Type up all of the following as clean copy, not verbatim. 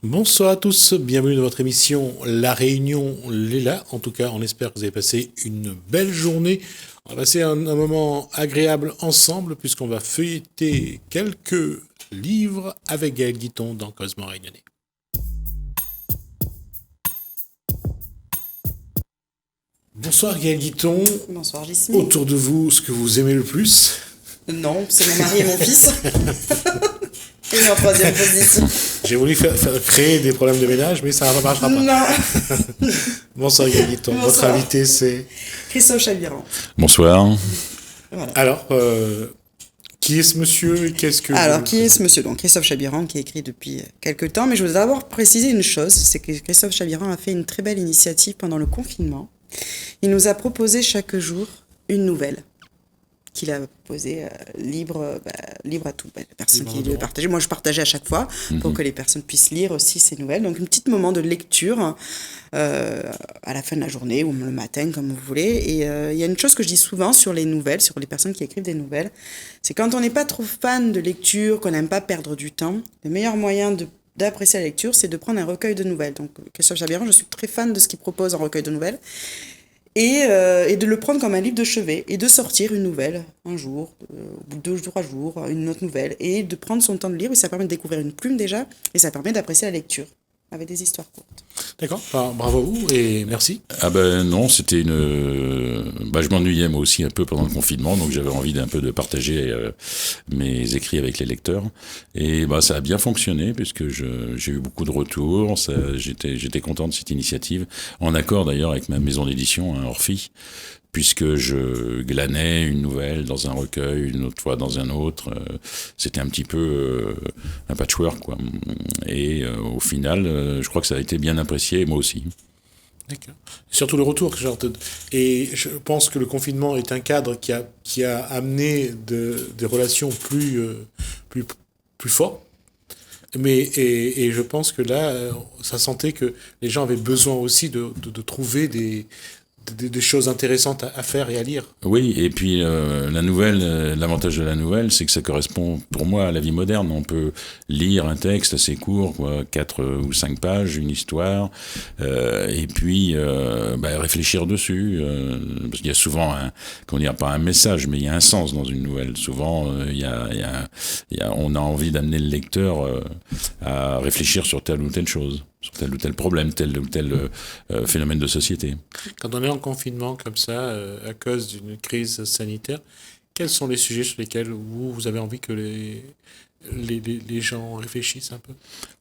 Bonsoir à tous, bienvenue dans votre émission La Réunion Léla. En tout cas, on espère que vous avez passé une belle journée. On va passer un moment agréable ensemble puisqu'on va feuilleter quelques livres avec Gaël Guiton dans Cosmo Réunionnais. Bonsoir Gaël Guiton. Bonsoir Gismi. Autour de vous, ce que vous aimez le plus? Non, c'est mon mari et mon fils. Et en troisième position. J'ai voulu faire créer des problèmes de ménage, mais ça ne marchera pas. Non. Bonsoir Gaël Guiton. Votre invité c'est Christophe Chabiran. Bonsoir. Voilà. Alors, qui est ce monsieur et qu'est-ce que... Alors, qui est ce monsieur? Donc, Christophe Chabiran, qui écrit depuis quelques temps. Mais je voudrais d'abord préciser une chose, c'est que Christophe Chabiran a fait une très belle initiative pendant le confinement. Il nous a proposé chaque jour une nouvelle qu'il a proposée libre à toutes les personnes qui le partageaient. Moi, je partageais à chaque fois pour que les personnes puissent lire aussi ces nouvelles. Donc, un petit moment de lecture à la fin de la journée ou le matin, comme vous voulez. Et il y a une chose que je dis souvent sur les nouvelles, sur les personnes qui écrivent des nouvelles, c'est quand on n'est pas trop fan de lecture, qu'on n'aime pas perdre du temps, le meilleur moyen d'apprécier la lecture, c'est de prendre un recueil de nouvelles. Donc, Christophe Chabiran, je suis très fan de ce qu'il propose en recueil de nouvelles. Et de le prendre comme un livre de chevet et de sortir une nouvelle un jour, au bout de 2-3 jours, une autre nouvelle, et de prendre son temps de lire. Et ça permet de découvrir une plume déjà, et ça permet d'apprécier la lecture avec des histoires courtes. D'accord, bravo à vous et merci. Ah ben non, c'était je m'ennuyais moi aussi un peu pendant le confinement, donc j'avais envie d'un peu de partager mes écrits avec les lecteurs. Et ça a bien fonctionné puisque j'ai eu beaucoup de retours. J'étais content de cette initiative, en accord d'ailleurs avec ma maison d'édition, Orphi, puisque je glanais une nouvelle dans un recueil, une autre fois dans un autre. C'était un petit peu un patchwork, quoi. Et au final, je crois que ça a été bien apprécié, moi aussi. D'accord. Surtout le retour. Et je pense que le confinement est un cadre qui a amené des relations plus fortes. Et je pense que là, ça sentait que les gens avaient besoin aussi de trouver des choses intéressantes à faire et à lire. Oui, et puis la nouvelle, l'avantage de la nouvelle, c'est que ça correspond pour moi à la vie moderne. On peut lire un texte assez court, 4 ou 5 pages, une histoire, et puis réfléchir dessus. Parce qu'il y a souvent pas un message, mais il y a un sens dans une nouvelle. Souvent, on a envie d'amener le lecteur à réfléchir sur telle ou telle chose, sur tel ou tel problème, tel ou tel phénomène de société. Quand on est en confinement comme ça, à cause d'une crise sanitaire, quels sont les sujets sur lesquels vous avez envie que les gens réfléchissent un peu?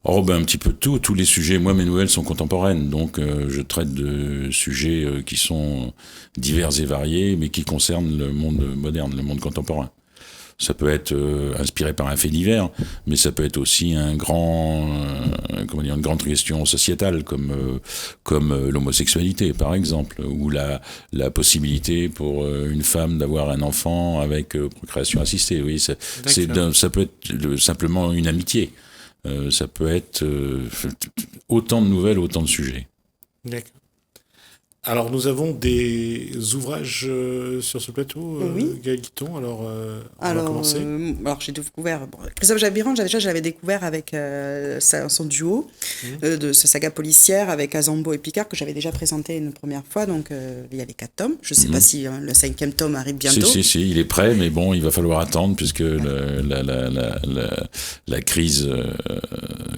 Un petit peu de tous les sujets. Moi, mes nouvelles sont contemporaines, donc je traite de sujets qui sont divers et variés, mais qui concernent le monde moderne, le monde contemporain. Ça peut être inspiré par un fait divers, mais ça peut être aussi une grande question sociétale, comme l'homosexualité, par exemple, ou la possibilité pour une femme d'avoir un enfant avec procréation assistée. Oui, ça peut être simplement une amitié. Ça peut être autant de nouvelles, autant de sujets. D'accord. Alors, nous avons des ouvrages sur ce plateau, Gaël Guiton. Alors, on va commencer. Alors, j'ai découvert... Christophe Chabiran, je l'avais découvert avec son duo de sa saga policière avec Azambo et Picard, que j'avais déjà présenté une première fois. Donc, il y a les 4 tomes. Je ne sais pas si le 5e tome arrive bientôt. Si, il est prêt, mais bon, il va falloir attendre puisque la crise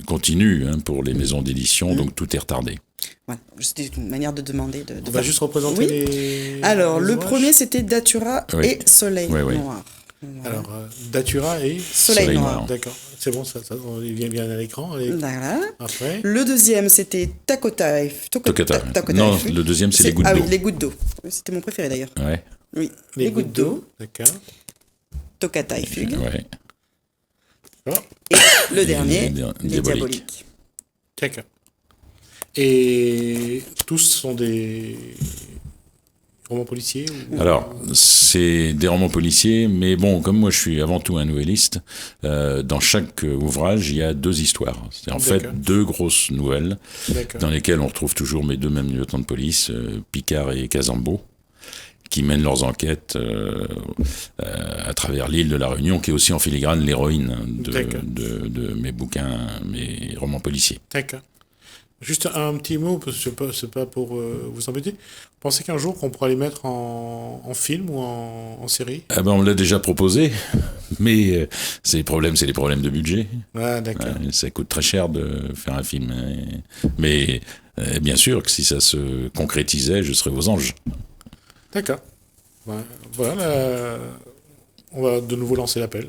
continue pour les maisons d'édition, donc tout est retardé. Voilà, c'était une manière de demander. On va juste représenter les. Alors, les le ouvrages. premier, c'était Datura et Soleil Noir. Alors, Datura et Soleil Noir. D'accord, c'est bon, ça il vient bien à l'écran. Voilà. Après. Le deuxième, c'était Takotaif. Non, le deuxième, c'est les gouttes d'eau. Ah oui, les gouttes d'eau. C'était mon préféré d'ailleurs. Ouais. Oui, les gouttes d'eau. D'accord. Tokatai Fugue. Ouais. D'accord. Et le dernier, les Diaboliques. D'accord. Et tous sont des romans policiers Alors, c'est des romans policiers, mais bon, comme moi je suis avant tout un nouvelliste, dans chaque ouvrage, il y a 2 histoires. C'est en fait 2 grosses nouvelles dans lesquelles on retrouve toujours mes 2 mêmes lieutenants de police, Picard et Casambeau, qui mènent leurs enquêtes à travers l'île de la Réunion, qui est aussi en filigrane l'héroïne de mes bouquins, mes romans policiers. D'accord. Juste un petit mot, parce que c'est pas pour vous embêter. Vous pensez qu'un jour, on pourra les mettre en film ou en série? Ah ben, on me l'a déjà proposé, mais c'est les problèmes de budget. Ah, d'accord. Ça coûte très cher de faire un film. Mais bien sûr que si ça se concrétisait, je serais aux anges. D'accord. Ouais, voilà, on va de nouveau lancer l'appel.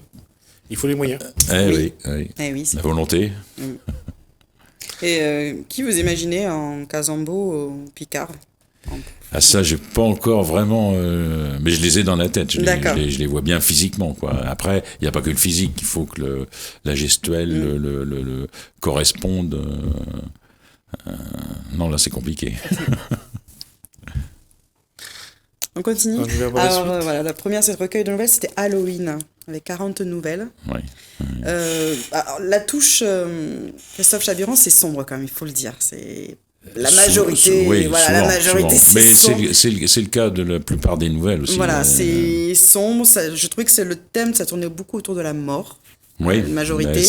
Il faut les moyens. Oui. Oui, la volonté. Et qui vous imaginez en Casambeau ou Picard? Ah ça, j'ai pas encore vraiment... mais je les ai dans la tête, je les vois bien physiquement, quoi. Après, il n'y a pas que le physique, il faut que la gestuelle le corresponde. Non, là, c'est compliqué. On continue. Alors voilà, la première, cette recueil de nouvelles, c'était Halloween, avec 40 nouvelles. Oui. Alors, la touche Christophe Chabiran, c'est sombre quand même, il faut le dire. C'est la majorité, la majorité, c'est sombre. Mais c'est le cas de la plupart des nouvelles aussi. Voilà, c'est sombre. Je trouvais que c'est le thème, ça tournait beaucoup autour de la mort. Oui. La majorité.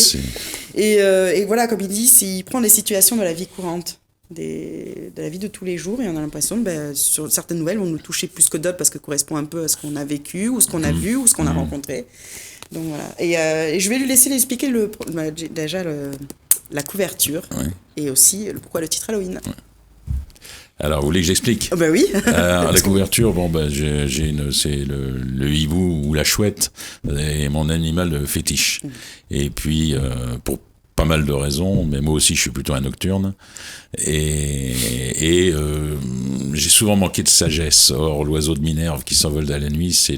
Et voilà, comme il dit, il prend les situations de la vie courante. De la vie de tous les jours, et on a l'impression que sur certaines nouvelles vont nous toucher plus que d'autres parce que correspond un peu à ce qu'on a vécu ou ce qu'on a vu ou ce qu'on a rencontré. Donc voilà, et je vais lui laisser l'expliquer déjà la couverture et aussi pourquoi le titre Halloween. Alors, vous voulez que j'explique? Ben oui. La couverture, c'est le hibou ou la chouette est mon animal fétiche. Et puis pour pas mal de raisons, mais moi aussi je suis plutôt un nocturne et j'ai souvent manqué de sagesse. Or l'oiseau de Minerve qui s'envole dans la nuit, c'est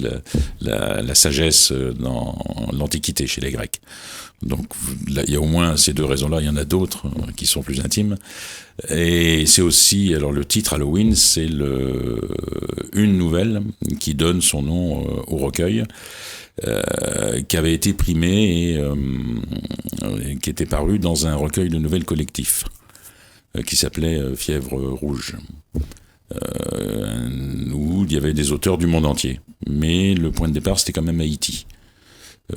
la sagesse dans l'Antiquité chez les Grecs. Donc là, il y a au moins ces 2 raisons-là, il y en a d'autres qui sont plus intimes. Et c'est aussi, alors le titre Halloween, c'est une nouvelle qui donne son nom au recueil. Qui avait été primé et qui était paru dans un recueil de nouvelles collectif qui s'appelait Fièvre Rouge, où il y avait des auteurs du monde entier. Mais le point de départ, c'était quand même Haïti.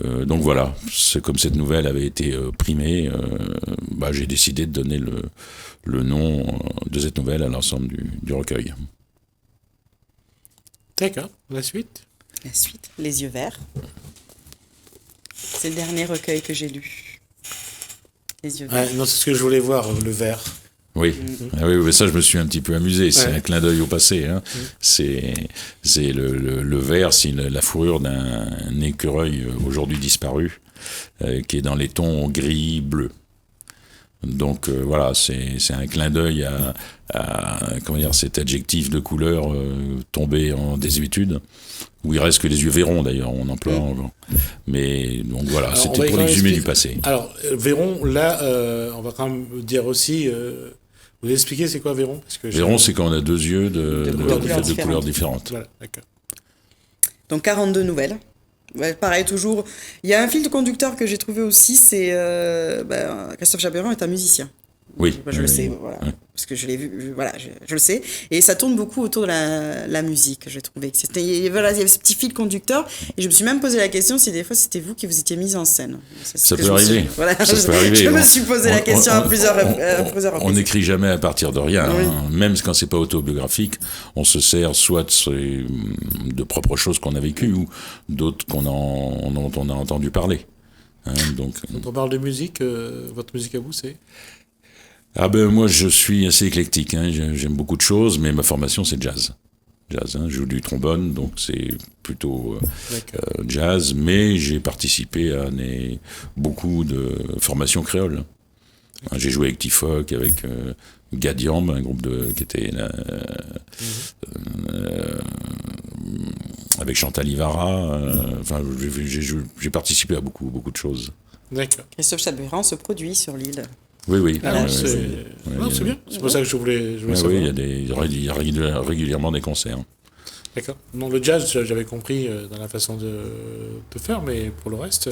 Donc voilà, c'est comme cette nouvelle avait été primée, j'ai décidé de donner le nom de cette nouvelle à l'ensemble du recueil. D'accord, la suite? La suite, Les yeux verts. C'est le dernier recueil que j'ai lu. Les yeux verts. Non, c'est ce que je voulais voir, le vert. Oui. Oui, ça je me suis un petit peu amusé. C'est un clin d'œil au passé. Hein. C'est le vert, c'est la fourrure d'un écureuil aujourd'hui disparu, qui est dans les tons gris-bleu. Donc voilà, c'est un clin d'œil à cet adjectif de couleur tombé en désuétude, où il reste que les yeux verrons d'ailleurs, on emploie encore. Mais donc voilà, alors, c'était pour l'exhumer du passé. Alors Véron, là, on va quand même dire aussi, vous expliquez c'est quoi Véron? Parce que Véron, c'est quand on a 2 yeux de couleurs différentes. Voilà, d'accord. Donc 42 nouvelles. Ouais, pareil, toujours. Il y a un fil de conducteur que j'ai trouvé aussi, c'est Christophe Chabiran est un musicien. Oui. Je le sais, voilà. Oui. Parce que je l'ai vu, voilà, je le sais. Et ça tourne beaucoup autour de la musique, j'ai trouvé. Il y avait ce petit fil conducteur. Et je me suis même posé la question si des fois c'était vous qui vous étiez mise en scène. Ça peut arriver. Je me suis posé la question à plusieurs reprises. On n'écrit jamais à partir de rien. Oui. Hein. Même quand c'est pas autobiographique, on se sert soit de propres choses qu'on a vécues ou d'autres dont on a entendu parler. Hein, donc, quand on parle de musique, votre musique à vous, c'est? Moi je suis assez éclectique, hein. J'aime beaucoup de choses, mais ma formation c'est jazz. Je joue du trombone, donc c'est plutôt jazz, mais j'ai participé à beaucoup de formations créoles. J'ai joué avec Tifoc, avec Gadiamb, un groupe qui était avec Chantal Ivara. J'ai participé à beaucoup de choses. D'accord. Christophe Chabiran se produit sur l'île. Oui. C'est bien. C'est pour ça que je voulais savoir. Oui, il y a régulièrement des concerts. D'accord. Non, le jazz, j'avais compris dans la façon de faire, mais pour le reste,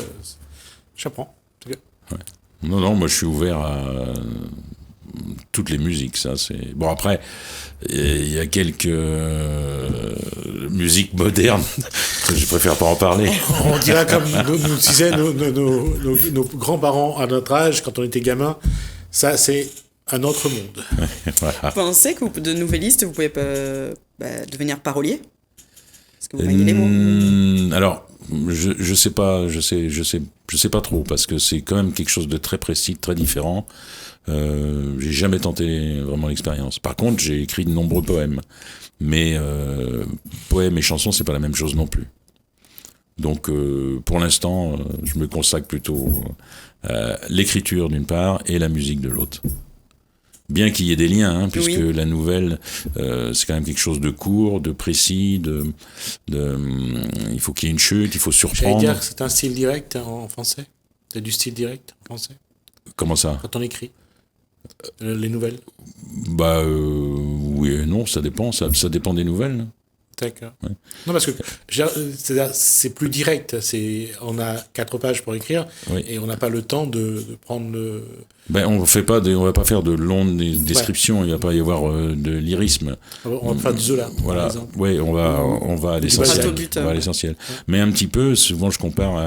j'apprends. C'est bien. Ouais. Non, moi je suis ouvert à toutes les musiques, ça c'est... Bon après, il y a quelques musiques modernes, je préfère pas en parler. On dirait comme nous disaient nos grands-parents à notre âge, quand on était gamin, ça c'est un autre monde. Voilà. Vous pensez que de nouvelliste, vous pouvez devenir parolier? Est-ce que vous maniez les mots? Alors, je sais pas trop, parce que c'est quand même quelque chose de très précis, de très différent. J'ai jamais tenté vraiment l'expérience. Par contre, j'ai écrit de nombreux poèmes, mais poèmes et chansons, c'est pas la même chose non plus. Donc, pour l'instant, je me consacre plutôt à l'écriture d'une part et la musique de l'autre. Bien qu'il y ait des liens, hein, puisque la nouvelle, c'est quand même quelque chose de court, de précis, il faut qu'il y ait une chute, il faut surprendre. J'allais dire que c'est un style direct en français. C'est du style direct en français. Comment ça? Quand on écrit les nouvelles. Bah oui et non, ça dépend. Ça dépend des nouvelles. D'accord. Ouais. Non, parce que c'est plus direct. On a 4 pages pour écrire et on n'a pas le temps de prendre le... Ben, on va pas faire de longues descriptions. Il va pas y avoir de lyrisme. On va faire du Zola, voilà. par exemple. Oui, on va à l'essentiel. On va à l'essentiel. Mais un petit peu, souvent je compare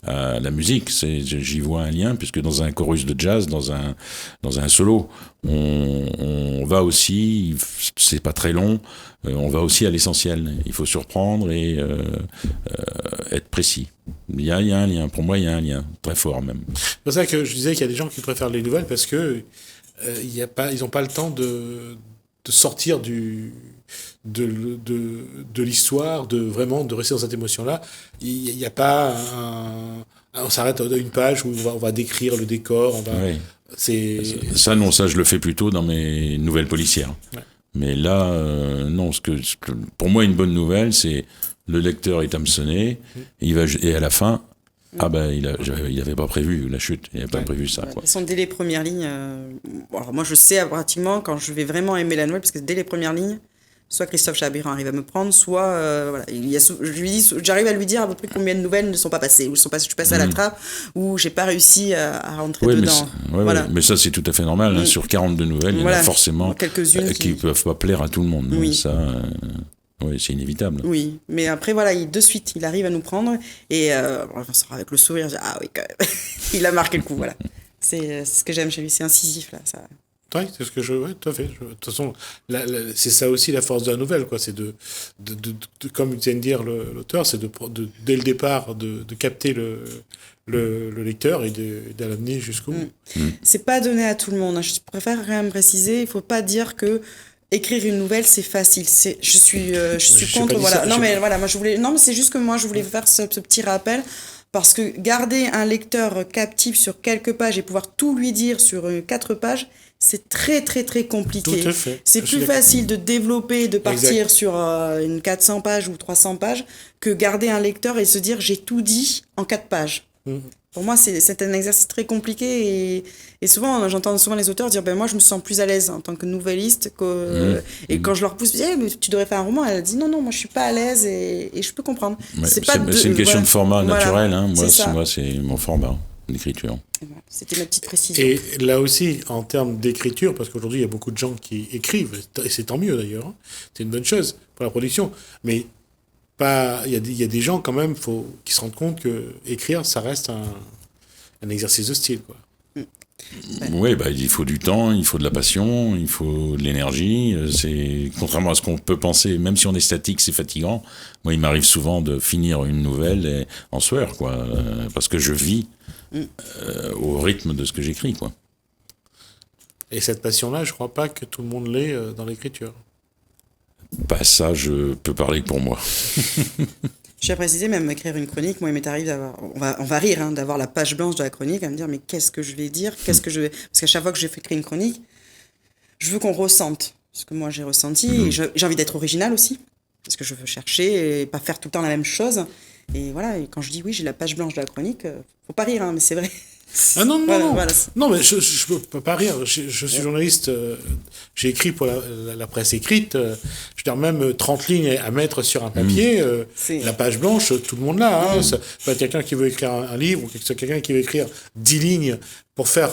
à la musique. J'y vois un lien, puisque dans un chorus de jazz, dans un solo, on va aussi, c'est pas très long, on va aussi à l'essentiel. Il faut surprendre et être précis. Il y a un lien, pour moi il y a un lien, très fort même. C'est pour ça que je disais qu'il y a des gens qui préfèrent les nouvelles parce que ils n'ont pas le temps de sortir de l'histoire, de rester dans cette émotion-là. Il n'y a pas on s'arrête à une page où on va décrire le décor, Ça non, ça je le fais plutôt dans mes nouvelles policières. Ouais. Mais là, non, pour moi une bonne nouvelle, c'est le lecteur est hameçonné, et à la fin, il avait pas prévu la chute, il n'avait pas prévu ça. De toute façon, dès les premières lignes, alors moi je sais pratiquement quand je vais vraiment aimer la nouvelle, parce que dès les premières lignes, soit Christophe Chabiran arrive à me prendre, soit j'arrive à lui dire à peu près combien de nouvelles ne sont pas passées, ou je suis passé à la trappe, ou j'ai pas réussi à rentrer dedans. Mais ça c'est tout à fait normal, hein. Sur 42 nouvelles, il y en a forcément quelques-unes qui peuvent pas plaire à tout le monde. Oui. Ça, c'est inévitable. Oui, mais après de suite, il arrive à nous prendre, et on sort avec le sourire, ah oui, quand même. Il a marqué le coup, voilà. C'est ce que j'aime chez lui, c'est incisif là, ça. Oui, c'est ce que tout à fait. De toute façon, c'est ça aussi la force de la nouvelle, quoi. C'est comme vient de dire l'auteur, c'est dès le départ de capter le lecteur et de l'amener jusqu'au bout. C'est pas donné à tout le monde. Je préfère quand même préciser, il faut pas dire que écrire une nouvelle c'est facile. Je suis contre. Voilà. Non, mais c'est juste que moi je voulais faire ce petit rappel. Parce que garder un lecteur captif sur quelques pages et pouvoir tout lui dire sur 4 pages, c'est très très très compliqué. Tout à fait. C'est plus facile de développer, de partir sur une 400 pages ou 300 pages que garder un lecteur et se dire j'ai tout dit en 4 pages. Pour moi, c'est un exercice très compliqué et souvent, j'entends souvent les auteurs dire moi, je me sens plus à l'aise en tant que nouvelliste. Et quand je leur pousse, mais tu devrais faire un roman, elle dit non, moi, je suis pas à l'aise et je peux comprendre. C'est une question de format naturel. Hein. Moi, c'est mon format d'écriture. C'était ma petite précision. Et là aussi, en termes d'écriture, parce qu'aujourd'hui, il y a beaucoup de gens qui écrivent, et c'est tant mieux d'ailleurs, hein. C'est une bonne chose pour la production, mais il y a des gens quand même qui se rendent compte que écrire ça reste un exercice de style, quoi. Oui, il faut du temps, il faut de la passion, il faut de l'énergie. C'est contrairement à ce qu'on peut penser, même si on est statique, c'est fatigant. Moi, il m'arrive souvent de finir une nouvelle en sueur, quoi, parce que je vis au rythme de ce que j'écris, quoi. Et cette passion-là, je crois pas que tout le monde l'ait dans l'écriture. Ça, je peux parler pour moi. Je tiens à préciser, même écrire une chronique, moi il m'est arrivé d'avoir, on va rire, hein, d'avoir la page blanche de la chronique, à me dire mais qu'est-ce que je vais dire, parce qu'à chaque fois que j'ai fait écrire une chronique, je veux qu'on ressente ce que moi j'ai ressenti, et j'ai envie d'être original aussi, parce que je veux chercher et pas faire tout le temps la même chose, et voilà, et quand je dis oui, j'ai la page blanche de la chronique, faut pas rire, hein, mais c'est vrai. Ah non, non, Voilà, non. voilà. Non, mais je peux pas rire. Je suis journaliste, j'ai écrit pour la presse écrite. Je veux dire, même 30 lignes à mettre sur un papier, C'est- la page blanche, tout le monde l'a. Hein. Ça peut être quelqu'un qui veut écrire un livre ou quelqu'un qui veut écrire 10 lignes pour faire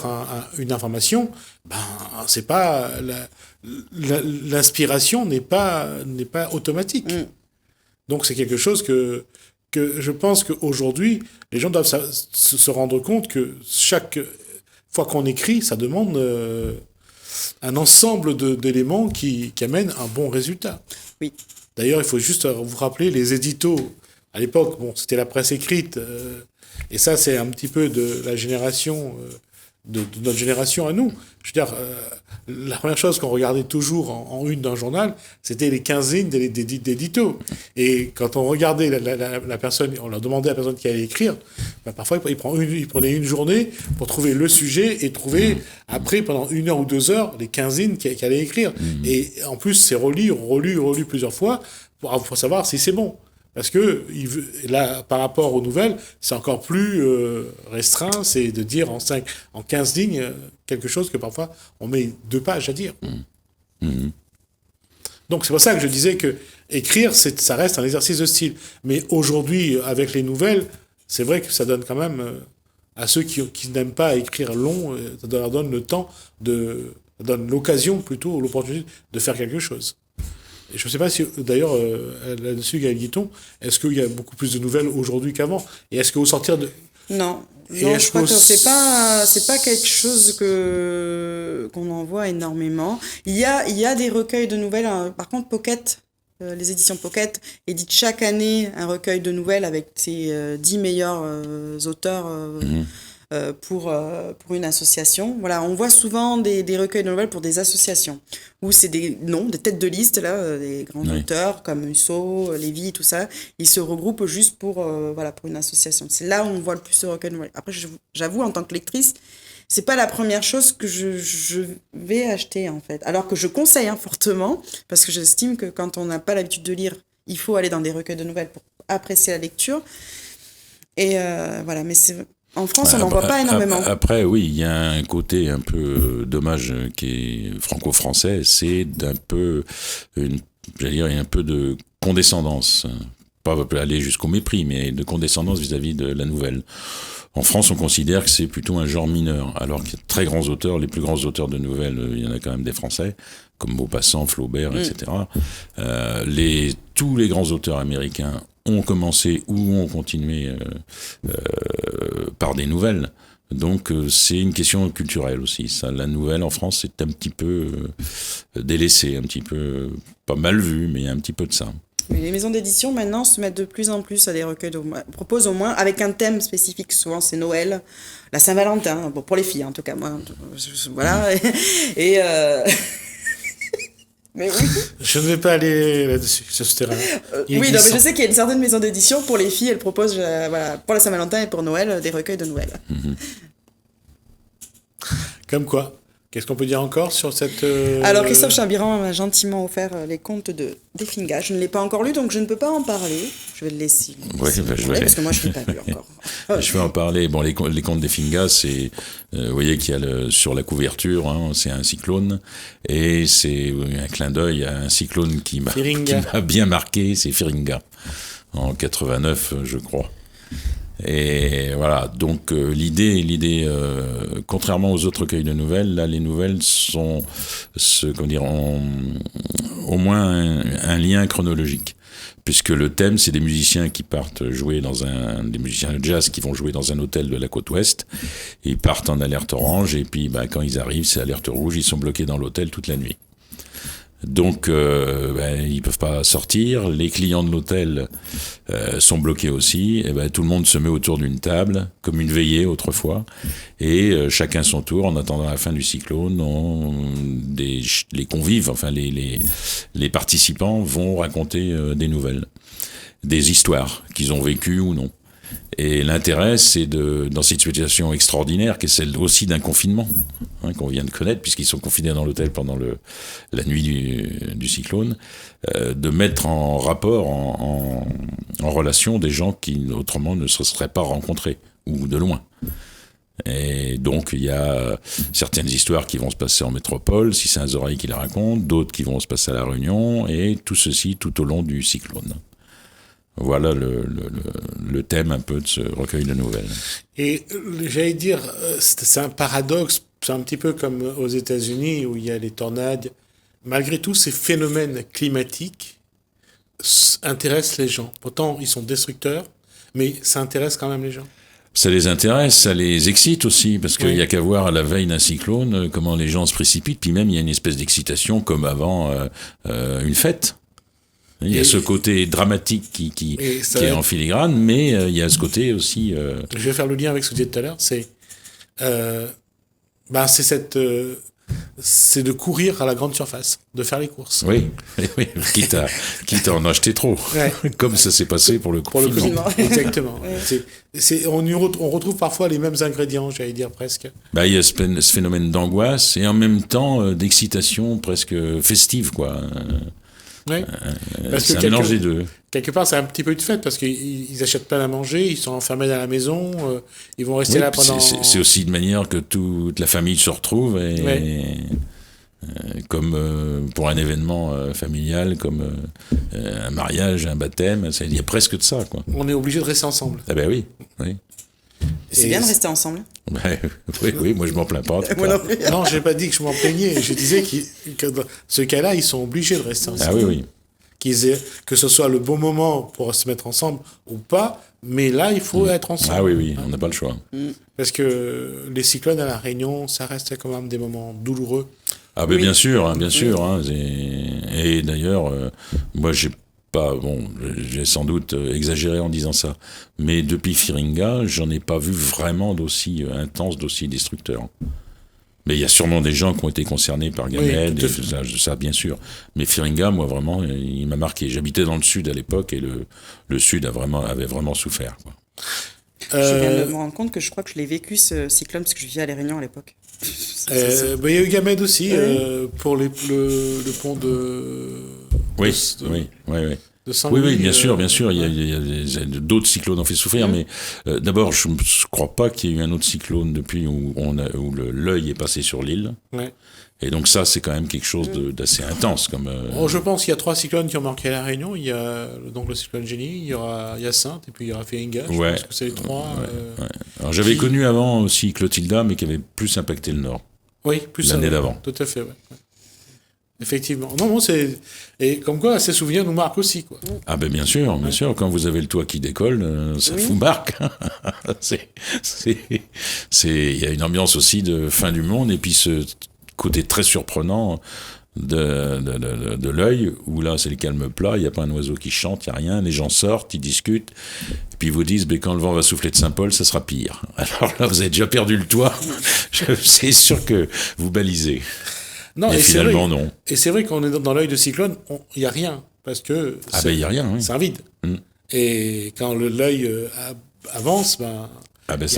une information. Ben, c'est pas l'inspiration n'est pas automatique. Donc c'est quelque chose que je pense qu'aujourd'hui, les gens doivent se rendre compte que chaque fois qu'on écrit, ça demande un ensemble d'éléments qui amènent un bon résultat. Oui. D'ailleurs, il faut juste vous rappeler les éditos. À l'époque, bon, c'était la presse écrite, et ça, c'est un petit peu de la génération, de notre génération à nous. Je veux dire, la première chose qu'on regardait toujours en une d'un journal, c'était les 15 lignes d'édito. Et quand on regardait la personne, on leur demandait à la personne qui allait écrire, ben parfois il prenait une journée pour trouver le sujet et trouver après, pendant 1 heure ou 2 heures, les 15 lignes qu'il allait écrire. Et en plus, c'est relu plusieurs fois pour savoir si c'est bon. Parce que là, par rapport aux nouvelles, c'est encore plus restreint, c'est de dire en 15 lignes quelque chose que parfois on met 2 pages à dire. Donc c'est pour ça que je disais que écrire, ça reste un exercice de style. Mais aujourd'hui, avec les nouvelles, c'est vrai que ça donne quand même à ceux qui n'aiment pas écrire long, ça leur donne le temps ça donne l'occasion plutôt, l'opportunité de faire quelque chose. Et je ne sais pas si, d'ailleurs, là-dessus, Gaël Guiton, est-ce qu'il y a beaucoup plus de nouvelles aujourd'hui qu'avant? Et est-ce qu'au sortir de... Non, Et non, est-ce je crois qu'au- que c'est pas quelque chose qu'on envoie énormément. Il y a des recueils de nouvelles. Par contre, Pocket, les éditions Pocket éditent chaque année un recueil de nouvelles avec ses 10 meilleurs auteurs pour une association. Voilà, on voit souvent des recueils de nouvelles pour des associations où c'est des têtes de liste là, des grands Oui. auteurs comme Musso, Lévy, tout ça. Ils se regroupent juste pour une association. C'est là où on voit le plus de recueils de nouvelles. Après, j'avoue, en tant que lectrice, c'est pas la première chose que je vais acheter en fait. Alors que je conseille fortement parce que j'estime que quand on n'a pas l'habitude de lire, il faut aller dans des recueils de nouvelles pour apprécier la lecture. Et voilà, mais en France, on n'en voit pas énormément. Après, oui, il y a un côté un peu dommage qui est franco-français, c'est j'allais dire, il y a un peu de condescendance. Pas aller jusqu'au mépris, mais de condescendance vis-à-vis de la nouvelle. En France, on considère que c'est plutôt un genre mineur, alors qu'il y a de très grands auteurs, les plus grands auteurs de nouvelles, il y en a quand même des Français, comme Maupassant, Flaubert, etc. Tous les grands auteurs américains ont commencé ou ont continué par des nouvelles. Donc c'est une question culturelle aussi. Ça, la nouvelle en France, c'est un petit peu délaissé, un petit peu pas mal vu, mais il y a un petit peu de ça. Mais les maisons d'édition maintenant se mettent de plus en plus à des recueils proposent au moins avec un thème spécifique. Souvent c'est Noël, la Saint-Valentin, bon, pour les filles en tout cas. Moi, voilà. Et mais oui. Je ne vais pas aller là-dessus, sur ce terrain. Oui, non, mais je sais qu'il y a une certaine maison d'édition pour les filles, elles proposent pour la Saint-Valentin et pour Noël des recueils de Noël. Comme quoi. Qu'est-ce qu'on peut dire encore sur cette... Alors, Christophe Chabiran m'a gentiment offert les contes de Desfinga. Je ne l'ai pas encore lu, donc je ne peux pas en parler. Je vais le laisser. Ouais, Parce que moi, je ne l'ai pas lu encore. Je vais en parler. Bon, les contes des Fingas, c'est, vous voyez qu'il y a sur la couverture, c'est un cyclone, et c'est un clin d'œil à un cyclone qui m'a bien marqué, c'est Feringa, en 89, je crois. Et voilà, donc l'idée, contrairement aux autres recueils de nouvelles, là les nouvelles ont au moins un lien chronologique, puisque le thème c'est des musiciens qui partent jouer des musiciens de jazz qui vont jouer dans un hôtel de la côte ouest, ils partent en alerte orange et puis quand ils arrivent c'est alerte rouge, ils sont bloqués dans l'hôtel toute la nuit. Donc ils peuvent pas sortir, les clients de l'hôtel sont bloqués aussi, et tout le monde se met autour d'une table comme une veillée autrefois, et chacun son tour en attendant la fin du cyclone. Les convives, enfin les participants vont raconter des nouvelles, des histoires qu'ils ont vécues ou non. Et l'intérêt, c'est dans cette situation extraordinaire, qui est celle aussi d'un confinement, qu'on vient de connaître, puisqu'ils sont confinés dans l'hôtel pendant la nuit du cyclone, de mettre en rapport, en relation des gens qui autrement ne se seraient pas rencontrés, ou de loin. Et donc, il y a certaines histoires qui vont se passer en métropole, si c'est un Zoraï qui les raconte, d'autres qui vont se passer à La Réunion, et tout ceci tout au long du cyclone. Voilà le thème un peu de ce recueil de nouvelles. Et j'allais dire, c'est un paradoxe, c'est un petit peu comme aux États-Unis où il y a les tornades. Malgré tout, ces phénomènes climatiques intéressent les gens. Pourtant, ils sont destructeurs, mais ça intéresse quand même les gens. Ça les intéresse, ça les excite aussi, parce qu'il Oui. y a qu'à voir à la veille d'un cyclone comment les gens se précipitent, puis même il y a une espèce d'excitation comme avant une fête. Il y a ce côté dramatique qui est en filigrane, mais il y a ce côté aussi... Je vais faire le lien avec ce que vous disiez tout à l'heure, c'est de courir à la grande surface, de faire les courses. Oui, oui, quitte à en acheter trop, Ouais. comme ça s'est passé pour le confinement. Exactement. On retrouve parfois les mêmes ingrédients, j'allais dire presque. Bah, il y a ce phénomène d'angoisse et en même temps d'excitation presque festive, quoi. Ouais. C'est un mélange des deux. Quelque part, c'est un petit peu une fête parce qu'ils achètent plein à manger, ils sont enfermés dans la maison, ils vont rester Oui, là pendant. C'est aussi de manière que toute la famille se retrouve comme pour un événement familial, comme un mariage, un baptême, il y a presque de ça, quoi. On est obligé de rester ensemble. Ah ben oui, oui. C'est bien de rester ensemble. Oui, moi je m'en plains pas. En tout cas. Non, j'ai pas dit que je m'en plaignais. Je disais que dans ce cas-là, ils sont obligés de rester ensemble. Ah oui, oui. Que ce soit le bon moment pour se mettre ensemble ou pas, mais là, il faut être ensemble. Ah oui, oui, on n'a pas le choix. Parce que les cyclones à La Réunion, ça reste quand même des moments douloureux. Ah ben bien sûr, bien sûr. Hein, et d'ailleurs, moi j'ai sans doute exagéré en disant ça, mais depuis Firinga, j'en ai pas vu vraiment d'aussi intense, d'aussi destructeur. Mais il y a sûrement des gens qui ont été concernés par Gamède, et ça bien sûr. Mais Firinga, moi vraiment, il m'a marqué. J'habitais dans le sud à l'époque et le sud avait vraiment souffert, quoi. Je viens de me rendre compte que je crois que je l'ai vécu ce cyclone parce que je vivais à La Réunion à l'époque. Il y a eu Gamède aussi pour le pont de. Oui, de, oui. De Saint-Louis, oui, bien sûr. Il y a d'autres cyclones ont fait souffrir, mais d'abord, je ne crois pas qu'il y ait eu un autre cyclone depuis où l'œil est passé sur l'île. Ouais. Et donc ça, c'est quand même quelque chose d'assez intense. Je pense qu'il y a 3 cyclones qui ont marqué La Réunion. Il y a donc le cyclone Génie, il y a Hyacinthe, et puis il y aura Firinga. Je pense que c'est les 3. Alors j'avais connu avant aussi Clotilda, mais qui avait plus impacté le Nord. Oui, plus l'année d'avant. Tout à fait, ouais. Effectivement. Non, et comme quoi, ces souvenirs nous marquent aussi, quoi. Ah ben bien sûr. Quand vous avez le toit qui décolle, ça vous marque. Il y a une ambiance aussi de fin du monde, et puis ce côté très surprenant de l'œil, où là c'est le calme plat, il n'y a pas un oiseau qui chante, il n'y a rien, les gens sortent, ils discutent, et puis ils vous disent, quand le vent va souffler de Saint-Paul, ça sera pire. Alors là, vous avez déjà perdu le toit, c'est sûr que vous balisez. Non, et finalement, non. Et c'est vrai qu'on est dans l'œil de cyclone, il n'y a rien, parce que il n'y a rien, oui. C'est un vide. Et quand l'œil avance, ça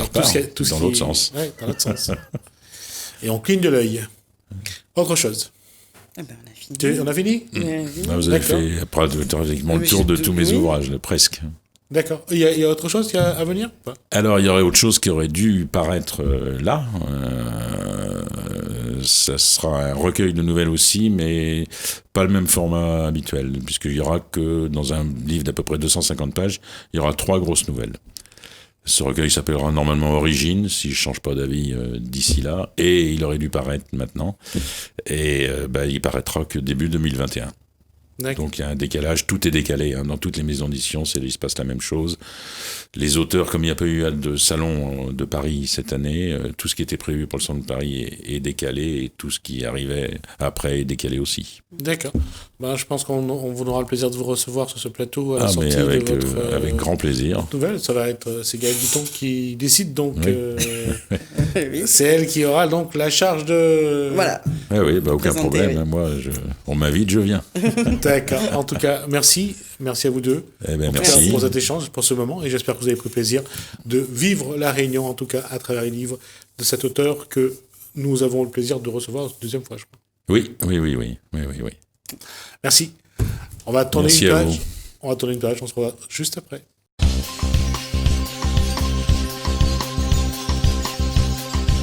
repart dans l'autre sens. Ouais, dans l'autre sens. Et on cligne de l'œil. Autre chose. On a fini. On a fini vous avez fait pratiquement le tour de tous mes ouvrages, presque. D'accord. Il y a autre chose à venir ? Alors, il y aurait autre chose qui aurait dû paraître là. Ça sera un recueil de nouvelles aussi, mais pas le même format habituel, puisqu'il y aura que, dans un livre d'à peu près 250 pages, il y aura 3 grosses nouvelles. Ce recueil s'appellera normalement Origine, si je ne change pas d'avis d'ici là, et il aurait dû paraître maintenant, et il paraîtra que début 2021. D'accord. Donc il y a un décalage, tout est décalé, hein. Dans toutes les maisons d'édition, il se passe la même chose. Les auteurs, comme il n'y a pas eu de salon de Paris cette année, tout ce qui était prévu pour le salon de Paris est décalé, et tout ce qui arrivait après est décalé aussi. D'accord. Je pense qu'on vous aura le plaisir de vous recevoir sur ce plateau à la sortie avec, de votre avec grand plaisir. Nouvelle. Ça va être c'est Gaëlle Guiton qui décide, donc c'est elle qui aura donc la charge de. Voilà. Oui, aucun problème. Oui. Moi, on m'invite, je viens. D'accord. En tout cas, merci à vous deux. Merci pour cet échange, pour ce moment, et j'espère que vous avez pris plaisir de vivre La Réunion, en tout cas à travers les livres de cet auteur que nous avons le plaisir de recevoir une deuxième fois, je crois. Oui. Merci. On va tourner Merci une à page. vous. On va tourner une page. On se revoit juste après.